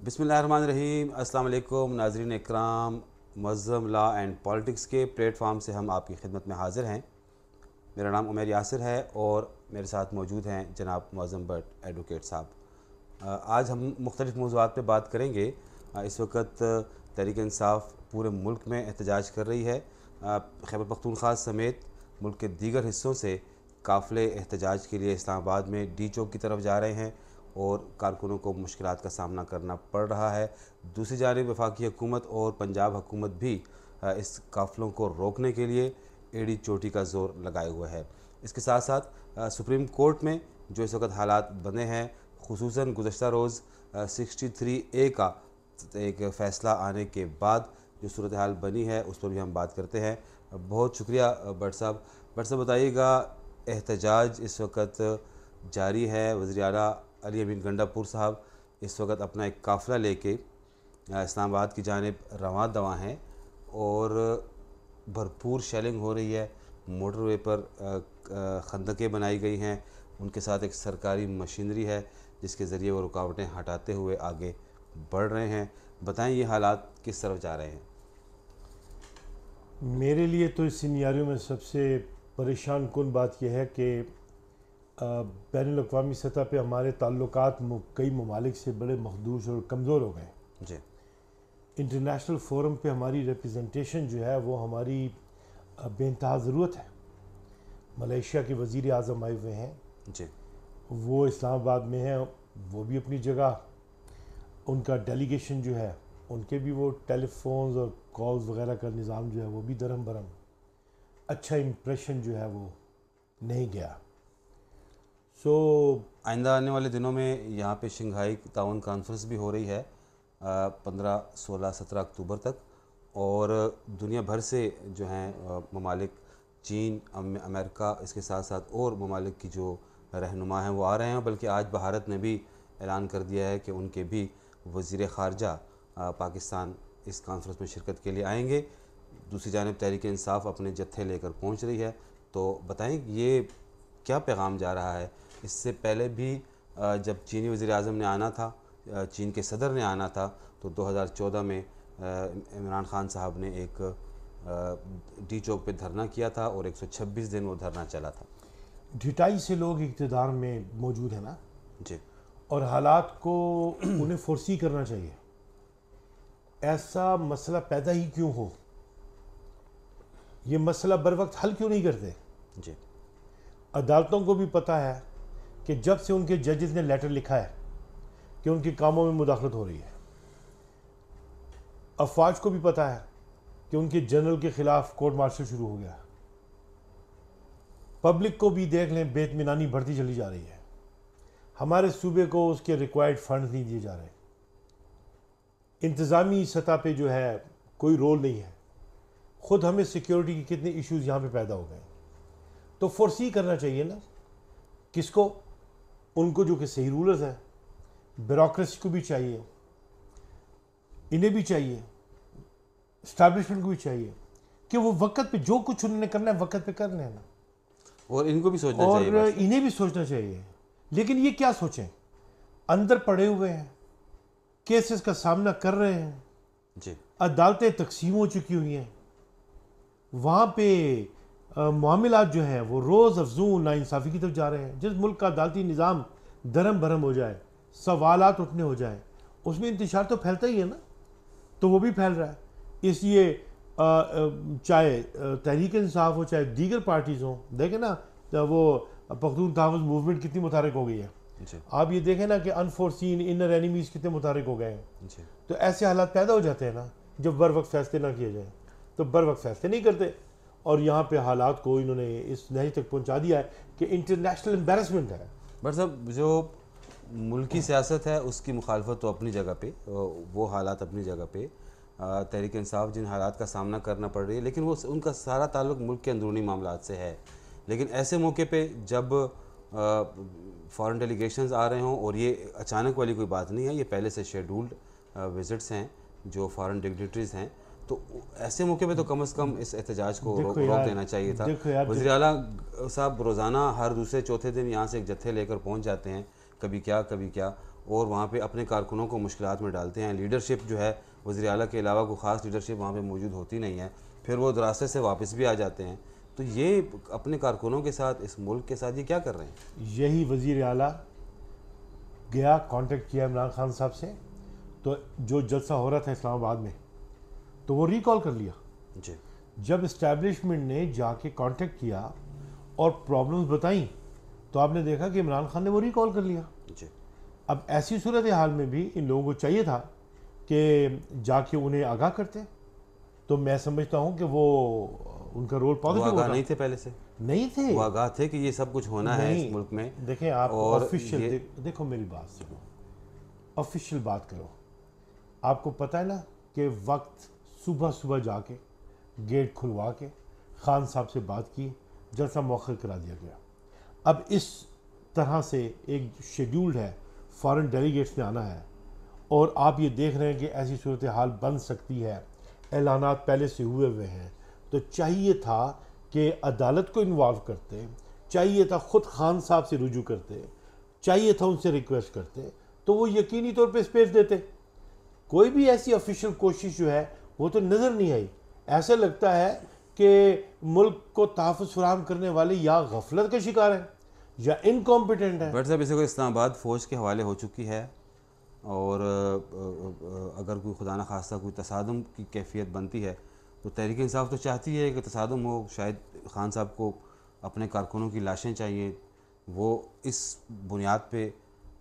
बिस्मिल्लाहिर्रहमानिर्रहीम। अस्सलाम वालेकुम नाज़रीन इकराम। मुअज़्ज़म लॉ एंड पॉलिटिक्स के प्लेटफॉर्म से हम आपकी खिदमत में हाज़िर हैं। मेरा नाम उमर यासिर है और मेरे साथ मौजूद हैं जनाब मुअज़्ज़म भट्ट एडवोकेट साहब। आज हम मुख्तलिफ़ मौज़ूआत पे बात करेंगे। इस वक्त तहरीक इंसाफ पूरे मुल्क में एहतजाज कर रही है। खैबर पख्तूनख्वा समेत मुल्क के दीगर हिस्सों से काफ़िले एहतजाज के लिए इस्लामाबाद में डी चौक की तरफ जा रहे हैं और कारकुनों को मुश्किलात का सामना करना पड़ रहा है। दूसरी जानिब वफाकी हुकूमत और पंजाब हुकूमत भी इस काफ़िलों को रोकने के लिए एड़ी चोटी का ज़ोर लगाए हुए है। इसके साथ साथ सुप्रीम कोर्ट में जो इस वक्त हालात बने हैं, खुसूसन गुज़श्ता रोज़ 63A का एक फ़ैसला आने के बाद जो सूरत हाल बनी है उस पर भी हम बात करते हैं। बहुत शुक्रिया भट्ट साहब। भट्ट साहब बताइएगा, एहतजाज इस वक्त जारी है। वज़ीर आला अली अमीन गंडापुर साहब इस वक्त अपना एक काफ़िला लेके इस्लामाबाद की जानिब रवां दवा हैं और भरपूर शेलिंग हो रही है। मोटरवे पर खंदकें बनाई गई हैं, उनके साथ एक सरकारी मशीनरी है जिसके ज़रिए वो रुकावटें हटाते हुए आगे बढ़ रहे हैं। बताएं ये हालात किस तरफ जा रहे हैं? मेरे लिए तो इस सिनेरियो में सबसे परेशान कुन बात यह है कि बैनुल अक़वामी सतह पे हमारे ताल्लुकात कई ममालिक से बड़े मखदूश और कमज़ोर हो गए जी। इंटरनेशनल फोरम पे हमारी रिप्रेजेंटेशन जो है वो हमारी बेइंतहा ज़रूरत है। मलेशिया के वज़ीर आज़म आए हुए हैं जी। वो इस्लामाबाद में हैं, वो भी अपनी जगह, उनका डेलीगेशन जो है उनके भी वो टेलीफोन्स और कॉल्स वगैरह का निज़ाम जो है वो भी दरम बरम, अच्छा इम्प्रेशन जो है वो नहीं गया। आइंदा आने वाले दिनों में यहाँ पे शंघाई ताउन कॉन्फ्रेंस भी हो रही है 15, 16, 17 अक्टूबर तक, और दुनिया भर से जो हैं ममालिक, चीन, अमेरिका, इसके साथ साथ और ममालिक की जो रहनुमा हैं वो आ रहे हैं। बल्कि आज भारत ने भी ऐलान कर दिया है कि उनके भी वज़ीर ख़ारजा पाकिस्तान इस कॉन्फ्रेंस में शिरकत के लिए आएंगे। दूसरी जानिब तहरीक इंसाफ अपने जत्थे लेकर पहुंच रही है। तो बताएं ये क्या पैगाम जा रहा है? इससे पहले भी जब चीनी वज़ीर आज़म ने आना था, चीन के सदर ने आना था, तो 2014 में इमरान खान साहब ने एक डी चौक पे धरना किया था और 126 दिन वो धरना चला था। ढिटाई से लोग इक़्तिदार में मौजूद है ना जी। और हालात को उन्हें फोर्सी करना चाहिए। ऐसा मसला पैदा ही क्यों हो, ये मसला बर वक्त हल क्यों नहीं करते? जी। अदालतों को भी पता है कि जब से उनके जजेस ने लेटर लिखा है कि उनके कामों में मुदाखलत हो रही है, अफवाज को भी पता है कि उनके जनरल के खिलाफ कोर्ट मार्शल शुरू हो गया। पब्लिक को भी देख लें, बेतमिनानी बढ़ती चली जा रही है। हमारे सूबे को उसके रिक्वायर्ड फंड नहीं दिए जा रहे। इंतज़ामी सतह पे जो है कोई रोल नहीं है। ख़ुद हमें सिक्योरिटी के कितने इश्यूज यहाँ पे पैदा हो गए। तो फोर्सी करना चाहिए ना किसको, उनको जो कि सही रूलर्स हैं, ब्यूरोक्रेसी को भी चाहिए, इन्हें भी चाहिए, इस्टेब्लिशमेंट को भी चाहिए कि वो वक्त पे जो कुछ उन्होंने करना है वक्त पे कर लेना, और इनको भी सोचना और चाहिए, इन्हें भी सोचना चाहिए। लेकिन ये क्या सोचें, अंदर पड़े हुए हैं, केसेस का सामना कर रहे हैं जी। अदालतें तकसीम हो चुकी हुई हैं, वहाँ पे मामलात जो हैं वो रोज़ अफजू नाइंसाफ़ी की तरफ जा रहे हैं। जिस मुल्क का अदालती निज़ाम दरम भरम हो जाए, सवालात उठने हो जाए, उसमें इंतशार तो फैलता ही है ना, तो वो भी फैल रहा है। इसलिए चाहे तहरीक इंसाफ हो चाहे दीगर पार्टीज़ हों, देखें ना वो पख्तून तहफ़्फ़ुज़ मूवमेंट कितनी मुतारिक हो गई है। आप ये देखें ना कि अनफोर्सीन इनर एनिमीज़ कितने मुतारिक हो गए हैं। तो ऐसे हालात पैदा हो जाते हैं ना जब बर वक्त फैसले ना किए जाएँ, तो बर वक्त फैसले नहीं करते और यहाँ पे हालात को इन्होंने इस नहज तक पहुँचा दिया है कि इंटरनेशनल एम्बेरसमेंट है। बट साहब, जो मुल्की सियासत है उसकी मुखालफत तो अपनी जगह पे, वो हालात अपनी जगह पे, तहरीक इंसाफ जिन हालात का सामना करना पड़ रही है, लेकिन वो उनका सारा ताल्लुक मुल्क के अंदरूनी मामलात से है। लेकिन ऐसे मौके पे जब फॉरेन डेलीगेशंस आ रहे हों, और ये अचानक वाली कोई बात नहीं है, ये पहले से शेड्यूल्ड विज़िट्स हैं जो फॉरेन डिग्नेटरीज़ हैं, तो ऐसे मौके पे तो कम से कम इस एहतजाज को रोक देना चाहिए था। वज़ीर आला साहब रोज़ाना हर दूसरे चौथे दिन यहाँ से एक जत्थे लेकर पहुँच जाते हैं, कभी क्या कभी क्या, और वहाँ पे अपने कारकुनों को मुश्किलात में डालते हैं। लीडरशिप जो है वज़ीर आला के अलावा कोई ख़ास लीडरशिप वहाँ पे मौजूद होती नहीं है, फिर वो रास्ते से वापस भी आ जाते हैं। तो ये अपने कारकुनों के साथ, इस मुल्क के साथ ये क्या कर रहे हैं? यही वज़ीर आला गया, कांटेक्ट किया इमरान खान साहब से, तो जो जलसा हो रहा था इस्लामाबाद में तो वो रिकॉल कर लिया। जी। जब इस्टेब्लिशमेंट ने जाके कांटेक्ट किया और प्रॉब्लम्स बताई तो आपने देखा कि इमरान खान ने वो रिकॉल कर लिया। जी। अब ऐसी सूरत हाल में भी इन लोगों को चाहिए था कि जाके उन्हें आगाह करते, तो मैं समझता हूँ कि वो उनका रोल पॉजिटिव होता। नहीं थे पहले से, नहीं थे, वो आगाह थे कि ये सब कुछ होना है इस मुल्क में। देखें आप और ऑफिशियल देखो मेरी बात सुनो, ऑफिशियल बात करो। आपको पता है ना कि वक्त सुबह सुबह जाके गेट खुलवा के खान साहब से बात की, जलसा मौखर करा दिया गया। अब इस तरह से एक शेड्यूल्ड है, फॉरेन डेलीगेट्स ने आना है और आप ये देख रहे हैं कि ऐसी सूरत हाल बन सकती है, ऐलानात पहले से हुए हैं, तो चाहिए था कि अदालत को इन्वॉल्व करते, चाहिए था ख़ुद खान साहब से रुजू करते, चाहिए था उनसे रिक्वेस्ट करते, तो वो यकीनी तौर पे स्पेस देते। कोई भी ऐसी ऑफिशियल कोशिश जो है वो तो नज़र नहीं आई। ऐसा लगता है कि मुल्क को तहफ़्फ़ुज़ फराहम करने वाले या गफलत का शिकार हैं या इनकॉम्पिटेंट है। बट साहब इसे कोई इस्लामाबाद फ़ौज के हवाले हो चुकी है, और अगर कोई खुदा न खास्ता कोई तसादुम की कैफियत बनती है तो तहरीक इंसाफ तो चाहती है कि तसादुम हो। शायद खान साहब को अपने कारकुनों की लाशें चाहिए, वो इस बुनियाद पे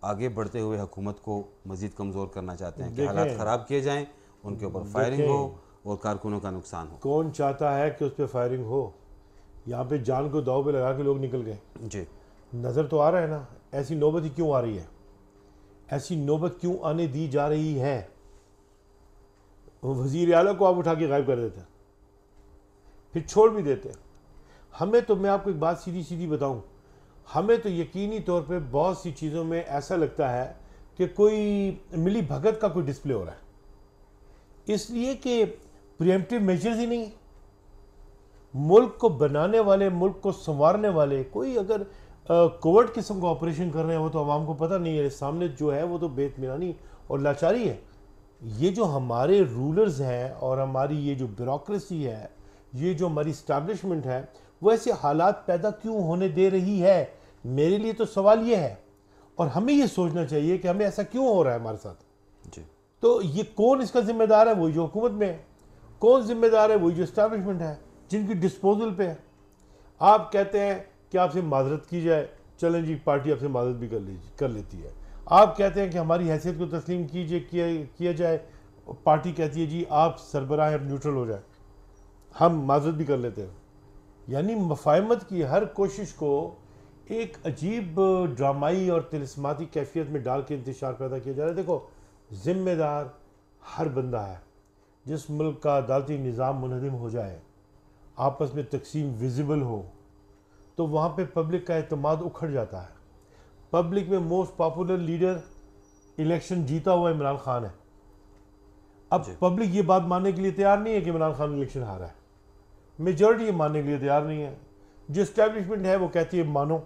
आगे बढ़ते हुए हुकूमत को मज़ीद कमज़ोर करना चाहते हैं कि हालात ख़राब किए जाएँ, उनके ऊपर फायरिंग हो और कारकुनों का नुकसान हो। कौन चाहता है कि उस पर फायरिंग हो? यहाँ पे जान को दाव पे लगा के लोग निकल गए। जी। नज़र तो आ रहा है ना, ऐसी नौबत ही क्यों आ रही है, ऐसी नौबत क्यों आने दी जा रही है? वज़ीर आला को आप उठा के गायब कर देते, फिर छोड़ भी देते। हमें तो, मैं आपको एक बात सीधी सीधी बताऊं, हमें तो यकीनी तौर पे बहुत सी चीज़ों में ऐसा लगता है कि कोई मिली भगत का कोई डिस्प्ले हो रहा है, इसलिए कि प्रिएम्प्टिव मेजर्स ही नहीं। मुल्क को बनाने वाले, मुल्क को संवारने वाले कोई अगर कोवर्ट किस्म का ऑपरेशन कर रहे हैं, वो तो आवाम को पता नहीं है, सामने जो है वो तो बेतमिनानी और लाचारी है। ये जो हमारे रूलर्स हैं और हमारी ये जो ब्यूरोक्रेसी है, ये जो हमारी इस्टेब्लिशमेंट है, वो ऐसे हालात पैदा क्यों होने दे रही है? मेरे लिए तो सवाल ये है, और हमें ये सोचना चाहिए कि हमें ऐसा क्यों हो रहा है हमारे साथ। जी। तो ये कौन इसका जिम्मेदार है? वही जो हुकूमत में है। कौन जिम्मेदार है? वही जो इस्टेब्लिशमेंट है, जिनकी डिस्पोजल पे है। आप कहते हैं कि आपसे माजरत की जाए, चलें जी, पार्टी आपसे माजरत भी कर लेती है। आप कहते हैं कि हमारी हैसियत को तस्लीम किया जाए, पार्टी कहती है जी आप सरबराह हैं, न्यूट्रल हो जाए, हम माजरत भी कर लेते हैं। यानी मफाहमत की हर कोशिश को एक अजीब ड्रामाई और तिलिस्माती कैफियत में डाल के इंतशार पैदा किया जा रहा है। देखो, जिम्मेदार हर बंदा है। जिस मुल्क का अदालती निज़ाम मुनहदम हो जाए, आपस में तकसीम विजिबल हो, तो वहाँ पे पब्लिक का एतमाद उखड़ जाता है। पब्लिक में मोस्ट पॉपुलर लीडर इलेक्शन जीता हुआ इमरान खान है। अब पब्लिक ये बात मानने के लिए तैयार नहीं है कि इमरान खान इलेक्शन हारा है। मेजॉरिटी ये मानने के लिए तैयार नहीं है। जो इस्टेब्लिशमेंट है वो कहती है मानो,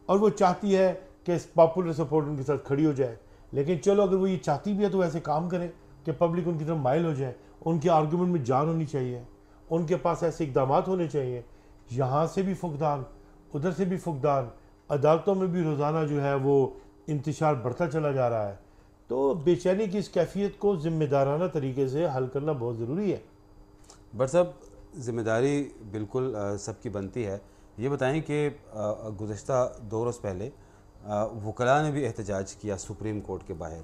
और वो चाहती है कि पॉपुलर सपोर्ट उनके साथ खड़ी हो जाए। लेकिन चलो, अगर वो ये चाहती भी है तो ऐसे काम करें कि पब्लिक उनकी तरफ माइल हो जाए। उनके आर्गूमेंट में जान होनी चाहिए, उनके पास ऐसे इकदाम होने चाहिए। यहाँ से भी फुकदान, उधर से भी फुकदान, अदालतों में भी रोज़ाना जो है वो इंतशार बढ़ता चला जा रहा है। तो बेचैनी की इस कैफियत को ज़िम्मेदाराना तरीके से हल करना बहुत ज़रूरी है। बट साहब, ज़िम्मेदारी बिल्कुल सबकी बनती है। ये बताएं कि गुज़श्ता 2 रोज़ पहले वकला ने भी एहतजाज किया सुप्रीम कोर्ट के बाहर।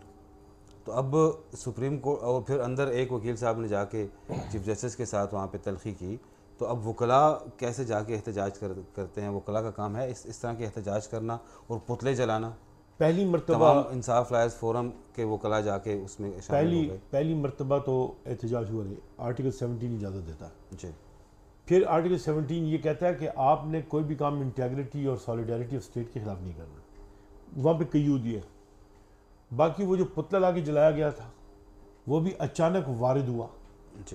तो अब सुप्रीम कोर्ट, और फिर अंदर एक वकील साहब ने जाके चीफ जस्टिस के साथ वहाँ पे तलखी की। तो अब वकला कैसे जाके एहतजाज करते हैं? वकला का काम है इस तरह के एहतजाज करना और पुतले जलाना। पहली मरतबा इंसाफ लायर्स फोरम के वकला जाके उसमें शामिल हो गए। पहली मरतबा तो एहतजाज हुआ नहीं। आर्टिकल 17 इजाज़त देता है जी। फिर आर्टिकल 17 ये कहता है कि आपने कोई भी काम इंटेग्रिटी और सॉलिडारिटी ऑफ स्टेट के खिलाफ नहीं करना। वहाँ पे कई दिए। बाकी वो जो पुतला ला के जलाया गया था वो भी अचानक वारिद हुआ,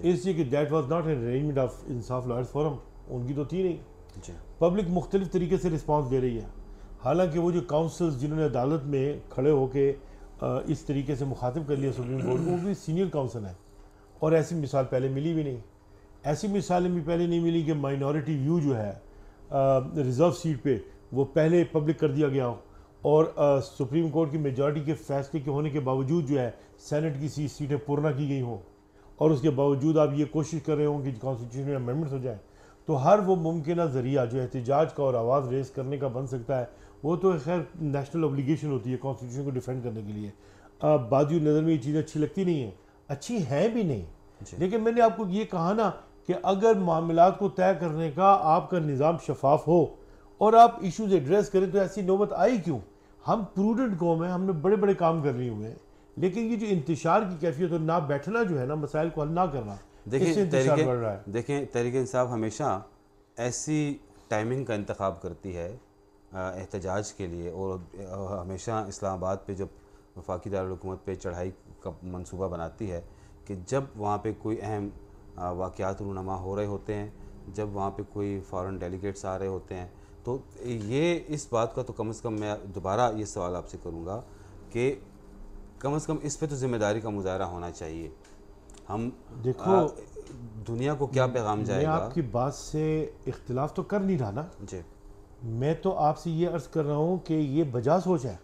इसलिए कि that was not an arrangement of Insaf lawyers forum, उनकी तो थी नहीं। जी। पब्लिक मुख्तलिफ तरीके से रिस्पांस दे रही है। हालांकि वो जो काउंसिल्स जिन्होंने अदालत में खड़े होके इस तरीके से मुखातिब कर लिया सुप्रीम कोर्ट को, वो भी सीनियर काउंसिल है। और ऐसी मिसाल पहले मिली भी नहीं। ऐसी मिसालें भी पहले नहीं मिली कि माइनॉरिटी व्यू जो है रिज़र्व सीट पे वो पहले पब्लिक कर दिया गया हो, और सुप्रीम कोर्ट की मेजॉरिटी के फैसले के होने के बावजूद जो है सेनेट की सीटें पूर्ण की गई हों, और उसके बावजूद आप ये कोशिश कर रहे हों कि कॉन्स्टिट्यूशन में अमेंडमेंट्स हो जाए। तो हर वो मुमकिन ज़रिया जो एहतजाज का और आवाज़ रेस करने का बन सकता है, वो तो खैर नेशनल ऑब्लिगेशन होती है कॉन्स्टिट्यूशन को डिफेंड करने के लिए। बाजू नज़र में ये चीज़ें अच्छी लगती नहीं हैं, अच्छी हैं भी नहीं। लेकिन मैंने आपको ये कहा ना कि अगर मामलात को तय करने का आपका निज़ाम शफाफ हो और आप इश्यूज एड्रेस करें, तो ऐसी नौबत आई क्यों? हम प्रूडेंट कौम है, हमने बड़े बड़े काम कर लिए हुए हैं, लेकिन ये जो इंतशार की कैफियत और ना बैठना जो है ना, मसाइल को हल ना करना, इससे इंतशार बढ़ रहा है। देखें, तहरीक-ए-इंसाफ हमेशा ऐसी टाइमिंग का इंतखाब करती है एहतजाज के लिए, और हमेशा इस्लामाबाद पे जब वफाकी दारुल-हुकूमत पे चढ़ाई का मंसूबा बनाती है कि जब वहाँ पे कोई अहम वाक़यात रूनमा हो रहे होते हैं, जब वहाँ पे कोई फ़ॉरेन डेलीगेट्स आ रहे होते हैं, तो ये इस बात का तो कम से कम मैं दोबारा ये सवाल आपसे करूँगा कि कम से कम इस पे तो ज़िम्मेदारी का मुजाहरा होना चाहिए। हम देखो दुनिया को क्या पैगाम जाएगा? मैं आपकी बात से इख्तिलाफ तो कर नहीं रहा ना जी, मैं तो आपसे ये अर्ज़ कर रहा हूँ कि ये बजा सोच है,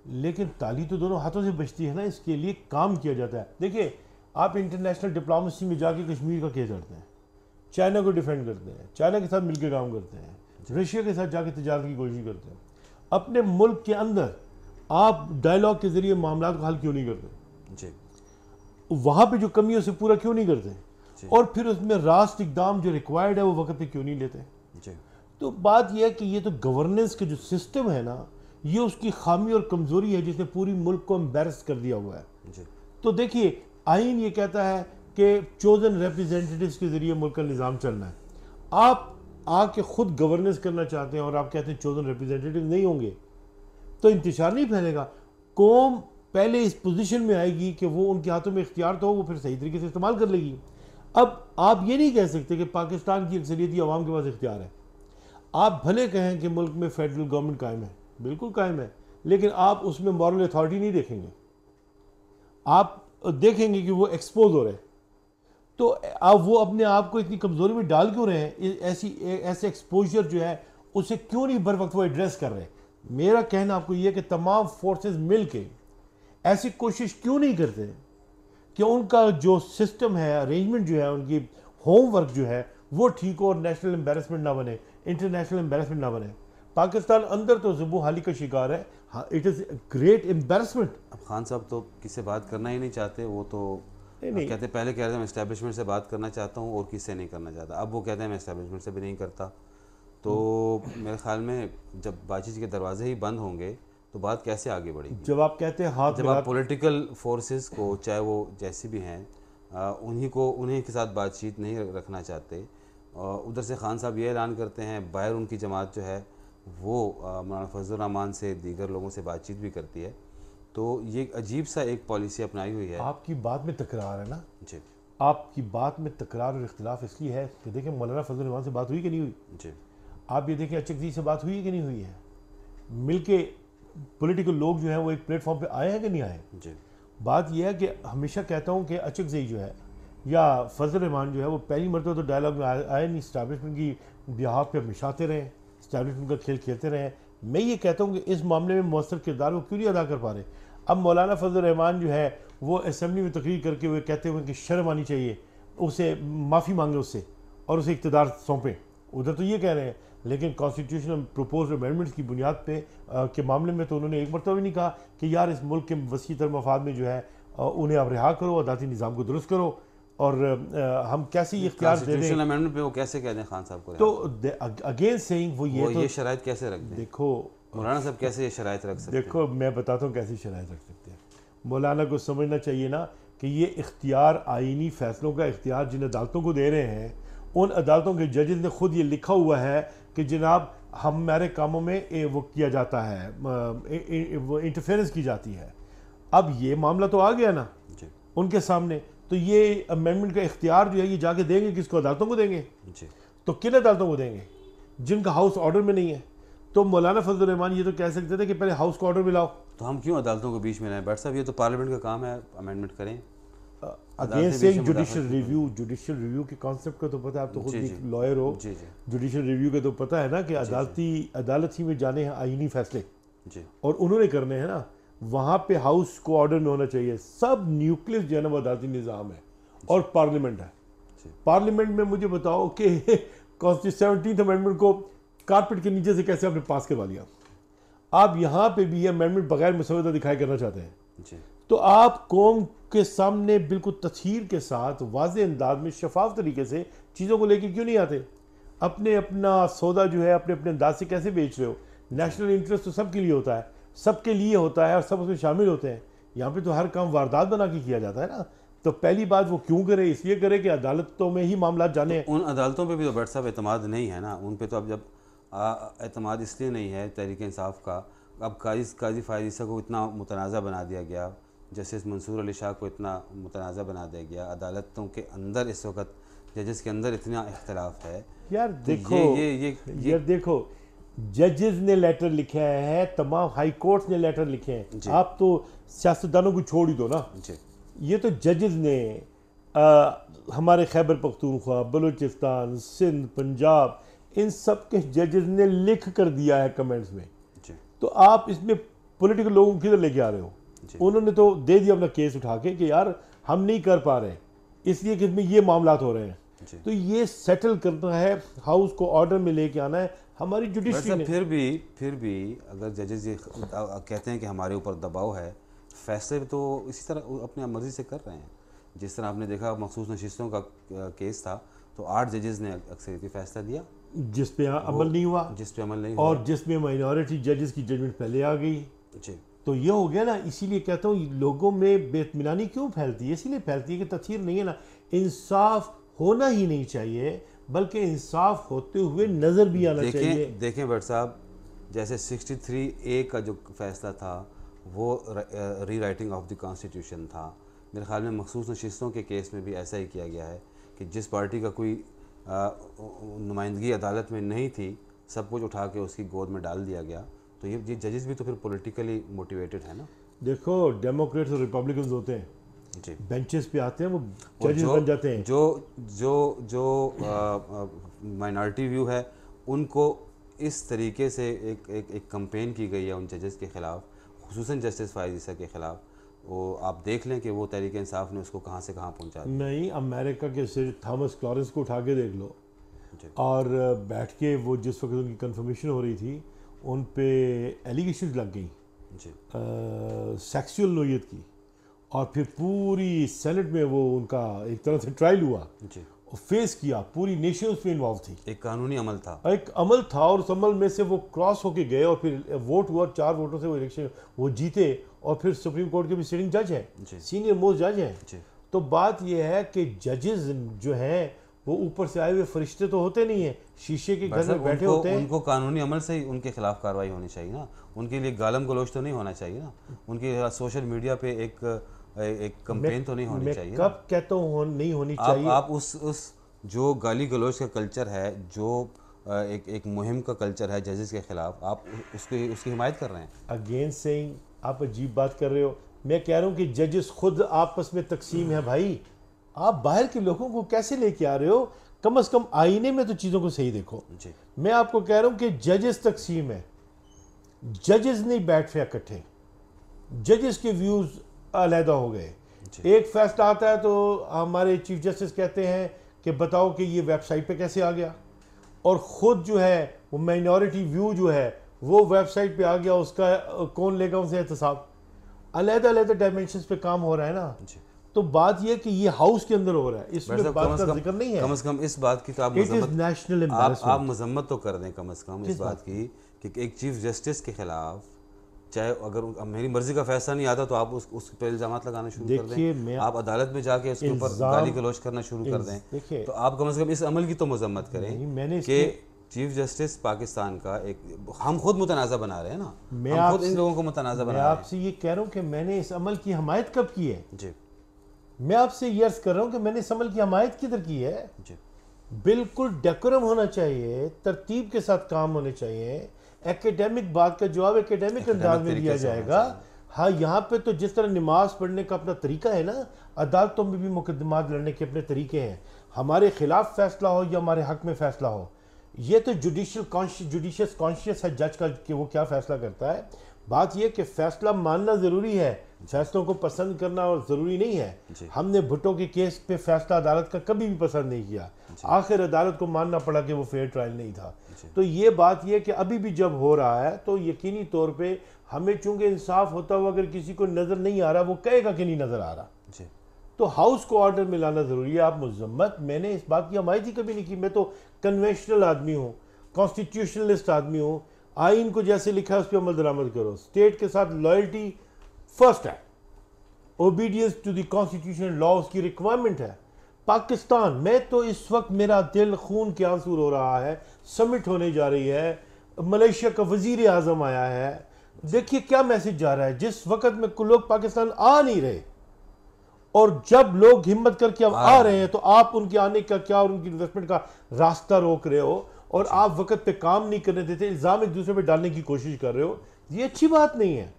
लेकिन ताली तो दोनों हाथों से बचती है ना, इसके लिए काम किया जाता है। देखिए, आप इंटरनेशनल डिप्लोमेसी में जाके कश्मीर का केस करते हैं, चाइना को डिफेंड करते हैं, चाइना के साथ मिलकर काम करते हैं, रशिया के साथ जाके तजारत की कोशिश करते हैं। अपने मुल्क के अंदर आप डायलॉग के जरिए मामला को हल क्यों नहीं करते? जी, वहाँ पे जो कमी है उसे पूरा क्यों नहीं करते? और फिर उसमें रास्त इकदाम जो रिक्वायर्ड है वो वक्त पे क्यों नहीं लेते? जी। तो बात यह है कि ये तो गवर्नेंस के जो सिस्टम है ना, ये उसकी खामी और कमज़ोरी है जिसने पूरी मुल्क को एम्बेरस कर दिया हुआ है। जी। तो देखिए, आइन ये कहता है कि चोजन रिप्रेजेंटेटिव्स के ज़रिए मुल्क का निज़ाम चलना है। आप आके खुद गवर्नेंस करना चाहते हैं और आप कहते हैं चोजन रिप्रेजेंटेटिव नहीं होंगे, तो इंतशार नहीं फैलेगा। कौम पहले इस पोजीशन में आएगी कि वो उनके हाथों में इख्तियार तो हो, वो फिर सही तरीके से इस्तेमाल कर लेगी। अब आप ये नहीं कह सकते कि पाकिस्तान की अक्सरियती अवाम के पास इख्तियार है। आप भले कहें कि मुल्क में फेडरल गवर्नमेंट कायम है, बिल्कुल कायम है, लेकिन आप उसमें मॉरल अथॉरिटी नहीं देखेंगे। आप देखेंगे कि वो एक्सपोज हो रहे हैं, तो आप वो अपने आप को इतनी कमज़ोरी में डाल क्यों रहे हैं? ऐसे एक्सपोजर जो है उसे क्यों नहीं बर वक्त वो एड्रेस कर रहे? मेरा कहना आपको ये कि तमाम फोर्सेस मिल के ऐसी कोशिश क्यों नहीं करते कि उनका जो सिस्टम है, अरेंजमेंट जो है, उनकी होमवर्क जो है वो ठीक हो और नेशनल एम्बेरसमेंट ना बने, इंटरनेशनल एम्बेरसमेंट ना बने। पाकिस्तान अंदर तो ज़ुबू हाली का शिकार है, इट इज़ ग्रेट एम्बेरसमेंट। अब खान साहब तो किससे बात करना ही नहीं चाहते, वो तो नहीं। कहते, पहले कह रहे थे मैं एस्टेब्लिशमेंट से बात करना चाहता हूँ और किससे नहीं करना चाहता, अब वो कहते हैं मैं एस्टेब्लिशमेंट से भी नहीं करता। तो मेरे ख्याल में जब बातचीत के दरवाजे ही बंद होंगे तो बात कैसे आगे बढ़ेगी? जब आप कहते हैं हाथ जब आप पॉलिटिकल फोर्सेस को, चाहे वो जैसी भी हैं, उन्हीं के साथ बातचीत नहीं रखना चाहते, उधर से खान साहब ये ऐलान करते हैं, बाहर उनकी जमात जो है वो मौलाना फजलुर रहमान से, दीगर लोगों से बातचीत भी करती है, तो ये अजीब सा एक पॉलिसी अपनाई हुई है। आपकी बात में तकरार है ना जी, आपकी बात में तकरार और इख्तिलाफ इसलिए है कि देखिए, मौलाना फजलुर रहमान से बात हुई कि नहीं हुई? जी। आप ये देखें, अचकज़ई से बात हुई कि नहीं हुई है? मिलके पॉलिटिकल लोग जो हैं वो एक प्लेटफॉर्म पे आए हैं कि नहीं आए? जी। बात यह है कि हमेशा कहता हूँ कि अचकज़ई जो है या फजल रहमान जो है वो पहली मरतबा तो डायलॉग में आए नहीं, इस्टेब्लिशमेंट की बिहाफ पे हमेशा आते रहे, इस्टेब्लिशमेंट का खेल खेलते रहे। मैं ये कहता हूँ कि इस मामले में मौसर किरदार वो क्यों नहीं अदा कर पा रहे? अब मौलाना फजल रहमान जो है वो असम्बली में तकरीर करके हुए कहते हुए कि शर्म आनी चाहिए, उसे माफ़ी मांगे उससे और उसे इक़्तिदार सौंपें, उधर तो ये कह रहे हैं। लेकिन कॉन्स्टिट्यूशनल प्रपोज अमेंडमेंट्स की बुनियाद पे के मामले में तो उन्होंने एक मरतबा भी नहीं कहा कि यार इस मुल्क के वसी तर मफाद में जो है उन्हें आप रिहा करो, अदालती निज़ाम को दुरुस्त करो, और हम कैसे ये इख्तियार दे दें। अमेंडमेंट पे वो कैसे कह दें खान साहब को? तो अगेन सेइंग वो ये शराइत कैसे रख दें? देखो मौलाना साहब कैसे ये शराइत रख सकते हैं? देखो, मैं बताता हूँ कैसी शराइत रख सकते हैं। मौलाना को समझना चाहिए ना कि ये इख्तियार, आइनी फैसलों का इख्तियार जिन अदालतों को दे रहे हैं, उन अदालतों के जजेस ने खुद ये लिखा हुआ है कि जनाब हमारे कामों में वो किया जाता है, वो इंटरफेरेंस की जाती है। अब ये मामला तो आ गया ना जी, उनके सामने, तो ये अमेंडमेंट का इख्तियार जो है ये जाके देंगे किसको? अदालतों को देंगे। जी। तो किन अदालतों को देंगे? जिनका हाउस ऑर्डर में नहीं है। तो मौलाना फजल रहमान ये तो कह सकते थे कि पहले हाउस को ऑर्डर में लाओ। तो हम क्यों अदालतों को बीच में लाएं? बट साहब ये तो पार्लियामेंट का काम है, अमेंडमेंट करें। अगेंस्ट सेइंग जुडिशियल रिव्यू के कॉन्सेप्ट का तो पता है, आप तो खुद भी लॉयर हो। जुडिशियल रिव्यू का तो पता है ना कि अदालत ही में जाने हैं आईनी फैसले और उन्होंने करने हैं ना, वहाँ पे हाउस को ऑर्डर में होना चाहिए। सब न्यूक्लियस जो है ना वो अदालती निज़ाम है और पार्लियामेंट है। पार्लियामेंट में मुझे बताओ कि 17th अमेंडमेंट को कारपेट के नीचे से कैसे आपने पास करवा लिया? आप यहाँ पे भी अमेंडमेंट बगैर मसौदा दिखाई करना चाहते हैं, तो आप कौम के सामने बिल्कुल तस्हीर के साथ वाज़े अंदाज में शफाफ तरीके से चीज़ों को लेकर क्यों नहीं आते? अपना सौदा जो है अपने अंदाज से कैसे बेच रहे हो? नेशनल इंटरेस्ट तो सबके लिए होता है, सबके लिए होता है और सब उसमें शामिल होते हैं। यहाँ पे तो हर काम वारदात बना के किया जाता है ना। तो पहली बात वो क्यों करे? इसलिए करे कि अदालतों में ही मामला जाने। तो उन अदालतों पे भी तो बट साहब एतमाद नहीं है ना उन पे। तो अब जब एतमाद इसलिए नहीं है तहरीक इंसाफ का, अब काजी फ़ायज़ ईसा को इतना मुतनाज़ा बना दिया गया, जस्टिस मंसूर अली शाह को इतना मुतनाज़ा बना दिया गया, अदालतों के अंदर इस वक्त जजेस के अंदर इतना इख्तलाफ है। यार देखो, ये यार देखो, जजेस ने लेटर लिखे हैं, तमाम हाई कोर्ट्स ने लेटर लिखे हैं। आप तो सियासतदानों को छोड़ ही दो ना। ये तो जजेस ने हमारे खैबर पख्तूनख्वा, बलूचिस्तान, सिंध, पंजाब, इन सब के जजेस ने लिख कर दिया है कमेंट्स में। तो आप इसमें पॉलिटिकल लोगों को किधर लेके आ रहे हो? उन्होंने तो दे दिया अपना केस उठा के कि यार हम नहीं कर पा रहे, इसलिए कि इसमें ये मामलात हो रहे हैं। तो ये सेटल करना है, हाउस को ऑर्डर में लेके आना है हमारी जुडिशरी ने। फिर भी अगर जजेस ये कहते हैं कि हमारे ऊपर दबाव है, फैसले तो इसी तरह अपनी मर्जी से कर रहे हैं। जिस तरह आपने देखा मखसूस नशिस्तों का केस था, तो 8 जजेस ने अक्सरियती फैसला दिया जिस पे अमल नहीं हुआ, और जिसमें माइनॉरिटी जजेस की जजमेंट पहले आ गई। तो ये हो गया ना। इसीलिए कहता हूँ लोगों में बेतमिनानी क्यों फैलती है? इसीलिए फैलती है कि तथहीर नहीं है ना, इंसाफ होना ही नहीं चाहिए, बल्कि इंसाफ होते हुए नज़र भी आना चाहिए। देखें भट्ट साहब, जैसे 63A का जो फैसला था वो री राइटिंग ऑफ द कॉन्स्टिट्यूशन था। मेरे ख्याल में मखसूस नशिस्तों के केस में भी ऐसा ही किया गया है कि जिस पार्टी का कोई नुमाइंदगी अदालत में नहीं थी, सब कुछ उठा के उसकी गोद में डाल दिया गया। तो ये जजेस भी तो फिर पॉलिटिकली मोटिवेटेड है ना। देखो, डेमोक्रेट्स और रिपब्लिकन्स होते हैं जी, बेंचेस पे आते हैं, वो जजेस बन जाते हैं। जो माइनॉरिटी व्यू है, उनको इस तरीके से एक कंपेन की गई है उन जजेस के ख़िलाफ़, खुसूसन जस्टिस फ़ायज़ ईसा के ख़िलाफ़। वो आप देख लें कि वो तहरीक इंसाफ ने उसको कहाँ से कहाँ पहुँचा दिया। नहीं, अमेरिका के सिर थॉमस क्लॉरेंस को उठा के देख लो, और बैठ के वो जिस वक्त उनकी कंफर्मेशन हो रही थी, उन पे एलिगेशन लग गई सेक्सुअल नोयत की, और फिर पूरी सेनेट में वो उनका एक तरह से ट्रायल हुआ और फेस किया। पूरी नेशन उसमें इन्वॉल्व थी, एक कानूनी अमल था, और उस अमल में से वो क्रॉस होके गए और फिर वोट हुआ, 4 वोटों से वो इलेक्शन वो जीते, और फिर सुप्रीम कोर्ट के भी सिटिंग जज हैं, सीनियर मोस्ट जज हैं। तो बात यह है कि जजेस जो हैं वो ऊपर से आए हुए फरिश्ते तो होते नहीं हैं, शीशे के घर में बैठे होते हैं। उनको कानूनी अमल से ही उनके खिलाफ कार्रवाई होनी चाहिए ना, उनके लिए गालम गलोच तो नहीं होना चाहिए ना, उनके सोशल मीडिया पे एक कंपेन तो नहीं होनी चाहिए। कब कहता हूँ नहीं होनी चाहिए? आप उस जो गाली गलोच का कल्चर है, जो एक मुहिम का कल्चर है जजेस के खिलाफ, आप उसकी हिमायत कर रहे हैं। अगेन सेइंग, आप अजीब बात कर रहे हो। मैं कह रहा हूँ कि जजेस खुद आपस में तकसीम है भाई। आप बाहर के लोगों को कैसे लेके आ रहे हो? कम से कम आईने में तो चीज़ों को सही देखो जी। मैं आपको कह रहा हूँ कि जजेस तकसीम है, जजेस नहीं बैठ रहे इकट्ठे, जजेस के व्यूज़ अलहदा हो गए। एक फैसला आता है तो हमारे चीफ जस्टिस कहते हैं कि बताओ कि ये वेबसाइट पे कैसे आ गया, और ख़ुद जो है वो माइनॉरिटी व्यू जो है वो वेबसाइट पे आ गया, उसका कौन लेगा उनसे एहतसाब? अलग-अलग डायमेंशंस पे काम हो रहा है ना। तो बात यह कि ये हाउस के अंदर हो रहा है, इसमें बात का जिक्र नहीं है। कम से कम इस बात की तो आप मजम्मत तो कर दें, कम से कम इस बात की कि एक चीफ जस्टिस के खिलाफ, चाहे अगर मेरी मर्जी का फैसला नहीं आता तो आप उस पर इल्जामात लगाना शुरू कर दें, आप अदालत में जाके उसके ऊपर गाली गलौज करना शुरू कर दें, तो आप कम से कम इस अमल की तो मजम्मत करें कि चीफ जस्टिस पाकिस्तान का हम खुद मुतनाज़ा बना रहे हैं ना, हम खुद इन लोगों को मुतनाज़ा बना रहे हैं। मैं आपसे ये कह रहा हूँ कि मैंने इस अमल की हमायत कब की है जी? मैं आपसे ये अर्ज कर रहा हूँ कि मैंने इस अमल की हमायत किधर की है जी? बिल्कुल डेकोरम होना चाहिए, तरतीब के साथ काम होने चाहिए, एकेडमिक बात का जवाब एकेडमिक अंदाज में दिया जाएगा। हाँ, यहाँ पे तो जिस तरह नमाज पढ़ने का अपना तरीका है ना, अदालतों में भी मुकदमात लड़ने के अपने तरीके हैं। हमारे खिलाफ फैसला हो या हमारे हक में फैसला हो, ये तो जुडिशियस कॉन्शियस है जज का कि वो क्या फैसला करता है। बात यह कि फैसला मानना ज़रूरी है, फैसलों को पसंद करना और ज़रूरी नहीं है। हमने भुट्टो के केस पे फैसला अदालत का कभी भी पसंद नहीं किया, आखिर अदालत को मानना पड़ा कि वो फेयर ट्रायल नहीं था। तो ये बात यह कि अभी भी जब हो रहा है तो यकीनी तौर पे हमें चूंकि इंसाफ होता हुआ अगर किसी को नज़र नहीं आ रहा, वो कहेगा कि नहीं नज़र आ रहा, तो हाउस को ऑर्डर में लाना ज़रूरी है। आप मुजम्मत, मैंने इस बात की हमायत ही कभी नहीं की। मैं तो कन्वेंशनल आदमी हूँ, कॉन्स्टिट्यूशनलिस्ट आदमी हूँ। आइन को जैसे लिखा है उस पर अमल दरामद करो। स्टेट के साथ लॉयल्टी फर्स्ट है, obedience to the constitutional law उसकी रिक्वायरमेंट है। पाकिस्तान में तो इस वक्त मेरा दिल खून के आंसू रो रहा है। समिट होने जा रही है, मलेशिया का वजीर आजम आया है। देखिए क्या मैसेज जा रहा है। जिस वक्त में लोग पाकिस्तान आ नहीं रहे और जब लोग हिम्मत करके अब आ रहे हैं, तो आप उनके आने का क्या और उनकी इन्वेस्टमेंट का रास्ता रोक रहे हो और आप वक्त पे काम नहीं करने देते, इल्जाम एक दूसरे पे डालने की कोशिश कर रहे हो। ये अच्छी बात नहीं है।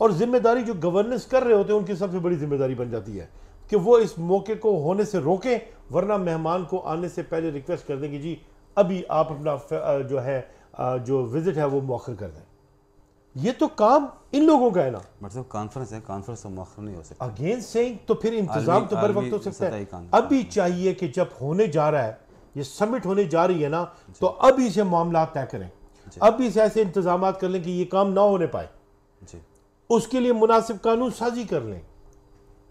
और जिम्मेदारी जो गवर्नेंस कर रहे होते हैं उनकी सबसे बड़ी जिम्मेदारी बन जाती है कि वो इस मौके को होने से रोकें, वरना मेहमान को आने से पहले रिक्वेस्ट कर दें कि जी अभी आप अपना जो है जो विजिट है वो मौखर कर दें। ये तो काम इन लोगों का है ना। मतलब कॉन्फ्रेंस है, कॉन्फ्रेंस तो मौखर नहीं हो सकता। अगेंस्ट सेइंग तो फिर इंतजाम तो बर वक्त हो सकता है। अभी चाहिए कि जब होने जा रहा है, ये समिट होने जा रही है ना, तो अभी से मामला तय करें, अभी से ऐसे इंतजाम कर लें कि ये काम ना होने पाए। उसके लिए मुनासिब कानून साजी कर लें,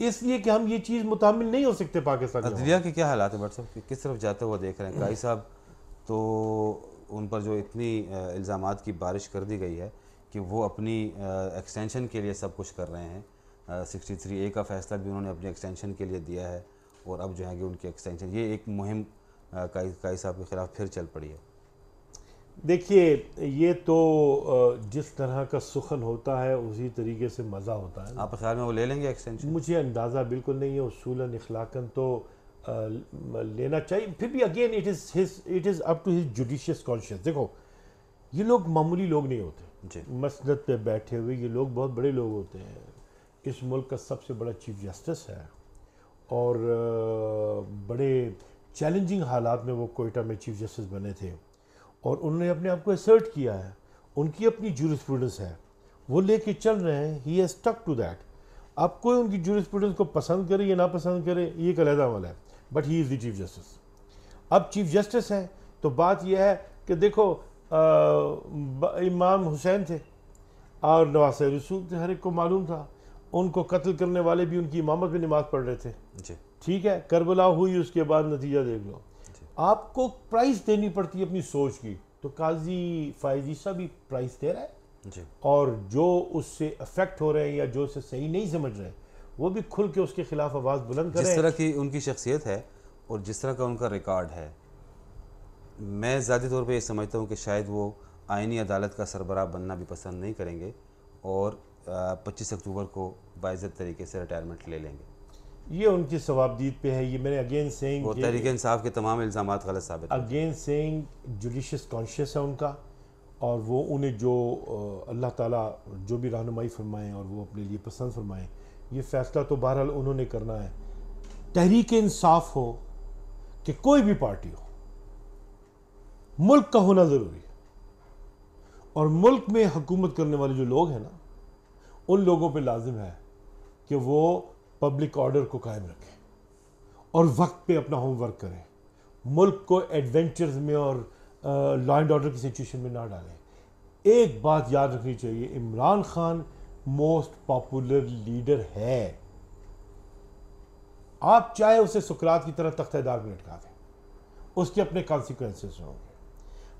इसलिए कि हम ये चीज़ मुतामिल नहीं हो सकते। पाकिस्तान अदलिया के क्या हालात है बट साहब, किस तरफ जाते हुए देख रहे हैं? काई साहब तो उन पर जो इतनी इल्ज़ामात की बारिश कर दी गई है कि वो अपनी एक्सटेंशन के लिए सब कुछ कर रहे हैं। 63A का फ़ैसला भी उन्होंने अपने एक्सटेंशन के लिए दिया है और अब जो है कि उनकी एक्सटेंशन, ये एक मुहिम काई साहब के ख़िलाफ़ फिर चल पड़ी है। देखिए, ये तो जिस तरह का सुखन होता है उसी तरीके से मज़ा होता है। आपके ख्याल में वो ले लेंगे एक्सटेंशन? मुझे अंदाज़ा बिल्कुल नहीं है। उसूलन इखलाकन तो लेना चाहिए। फिर भी again it is up to his judicious conscious. देखो, ये लोग मामूली लोग नहीं होते। मसनद पे बैठे हुए ये लोग बहुत बड़े लोग होते हैं। इस मुल्क का सबसे बड़ा चीफ जस्टिस है और बड़े चैलेंजिंग हालात में वो कोयटा में चीफ जस्टिस बने थे और उन्होंने अपने आप को असर्ट किया है। उनकी अपनी जूरिस्प्रूडेंस है, वो लेके चल रहे हैं। He has stuck to that. अब कोई उनकी जूरिस्प्रूडेंस को पसंद करे या ना पसंद करे, ये एक अलग अमल है, but he is the chief justice. अब चीफ जस्टिस है तो बात यह है कि देखो, इमाम हुसैन थे और नवाज रसूल थे, हर एक को मालूम था। उनको कत्ल करने वाले भी उनकी इमामत में नमाज पढ़ रहे थे। ठीक है, करबला हुई, उसके बाद नतीजा देख लो। आपको प्राइस देनी पड़ती है अपनी सोच की। तो काजी फायजी साहब भी प्राइस दे रहा है और जो उससे अफेक्ट हो रहे हैं या जो उसे सही नहीं समझ रहे वो भी खुल के उसके खिलाफ आवाज़ बुलंद करें। जिस तरह की उनकी शख्सियत है और जिस तरह का उनका रिकॉर्ड है, मैं ज़ाती तौर पे ये समझता हूँ कि शायद वो आइनी अदालत का सरबराह बनना भी पसंद नहीं करेंगे और 25 अक्टूबर को बाइज़्ज़त तरीके से रिटायरमेंट ले लेंगे। ये उनकी सवाबदीद पे है। ये मैंने अगेन सेइंग, वो तहरीक इंसाफ के तमाम इल्ज़ामात गलत साबित, अगेन सेइंग जुडिशियस कॉन्शियस है उनका और वो उन्हें जो अल्लाह ताला जो भी रहनुमाई फरमाएँ और वो अपने लिए पसंद फरमाएँ, ये फ़ैसला तो बहरहाल उन्होंने करना है। तहरीक इंसाफ हो कि कोई भी पार्टी हो, मुल्क का होना ज़रूरी है और मुल्क में हुकूमत करने वाले जो लोग हैं ना, उन लोगों पे लाजिम है कि वो पब्लिक ऑर्डर को कायम रखें और वक्त पे अपना होमवर्क करें, मुल्क को एडवेंचर्स में और लॉ एंड ऑर्डर की सिचुएशन में ना डालें। एक बात याद रखनी चाहिए, Imran Khan most popular leader है। आप चाहे उसे सुकरात की तरह तख्तेदार में लटका दें, उसके अपने कॉन्सिक्वेंसेस होंगे।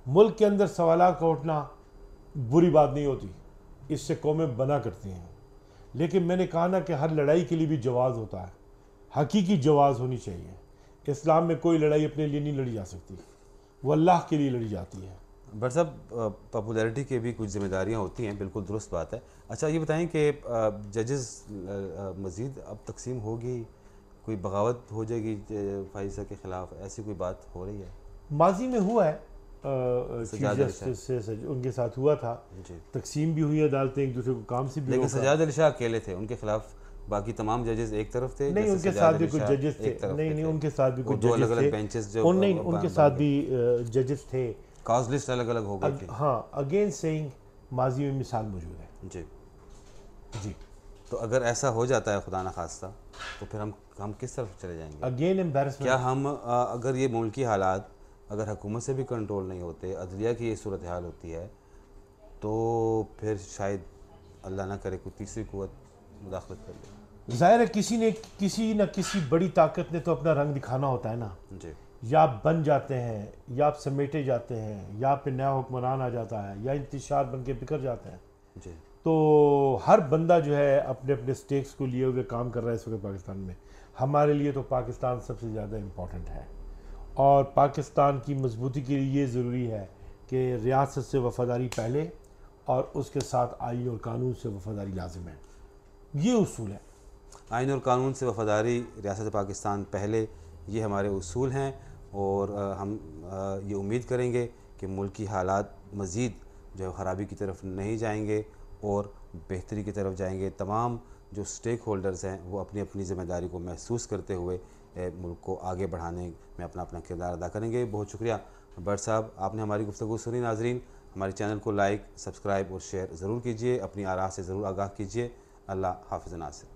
मुल्क के अंदर सवालात का उठना बुरी बात नहीं होती, इससे कौमें बना करती हैं। लेकिन मैंने कहा ना कि हर लड़ाई के लिए भी जवाज़ होता है, हकीकी जवाज़ होनी चाहिए। इस्लाम में कोई लड़ाई अपने लिए नहीं लड़ी जा सकती, वो अल्लाह के लिए लड़ी जाती है। बट साहब, पॉपुलैरिटी की भी कुछ जिम्मेदारियां होती हैं, बिल्कुल दुरुस्त बात है। अच्छा ये बताएं कि जजेस मज़ीद अब तकसीम होगी, कोई बगावत हो जाएगी फाइजा के ख़िलाफ़, ऐसी कोई बात हो रही है? माजी में हुआ है चीफ जस्टिस से उनके साथ हुआ था। जी। तकसीम भी हुई अदालतें, एक दूसरे को काम से भी लेकिन रोका। सजाद अली शाह अकेले थे, उनके खिलाफ बाकी तमाम जजेस एक तरफ थे? नहीं, जैसे उनके सजाद साथ अली भी कुछ शाह जजेस थे। एक तरफ नहीं पे नहीं, थे। उनके साथ भी वो कुछ दो जजेस अलग-अलग थे। बेंचेस जो नहीं, बन उनके बन साथ गए। भी जजेस थे। काज लिस्ट अलग-अलग हो गई थी। हाँ, अगेन सेइंग माजी में मिसाल मौजूद है। जी। जी। तो अगर ऐसा हो जाता है खुदा न खास्ता, तो फिर हम किस तरफ चले जाएंगे? अगेन क्या एम्बैरसमेंट। हम अगर ये मुल्की हालात अगर हुकूमत से भी कंट्रोल नहीं होते, अदलिया की ये सूरत हाल होती है, तो फिर शायद अल्लाह ना करे कोई तीसरी कुव्वत मुदाखलत कर ले। जाहिर है किसी न किसी बड़ी ताकत ने तो अपना रंग दिखाना होता है ना। जी। या आप बन जाते हैं, या आप समेटे जाते हैं, या आप पे नया हुक्मरान आ जाता है, या इंतशार बन के बिखर जाते हैं। जी। तो हर बंदा जो है अपने अपने स्टेक्स को लिए हुए काम कर रहा है इस वक्त पाकिस्तान में। हमारे लिए तो पाकिस्तान सबसे ज़्यादा इम्पॉर्टेंट है, और पाकिस्तान की मजबूती के लिए ये ज़रूरी है कि रियासत से वफादारी पहले और उसके साथ आईन और कानून से वफादारी लाजिम है। ये उसूल है। आइन और कानून से वफादारी, रियासत पाकिस्तान पहले, ये हमारे उसूल हैं। और हम ये उम्मीद करेंगे कि मुल्की हालात मज़ीद जो है ख़राबी की तरफ नहीं जाएंगे और बेहतरी की तरफ जाएंगे। तमाम जो स्टेक होल्डर्स हैं वो अपनी अपनी ज़िम्मेदारी को महसूस करते हुए मुल्क को आगे बढ़ाने में अपना अपना किरदार अदा करेंगे। बहुत शुक्रिया भट्ट साहब, आपने हमारी गुफ्तगू सुनी। नाजरीन, हमारे चैनल को लाइक, सब्सक्राइब और शेयर ज़रूर कीजिए। अपनी आरा से ज़रूर आगाह कीजिए। अल्लाह हाफ़िज़ नासिर।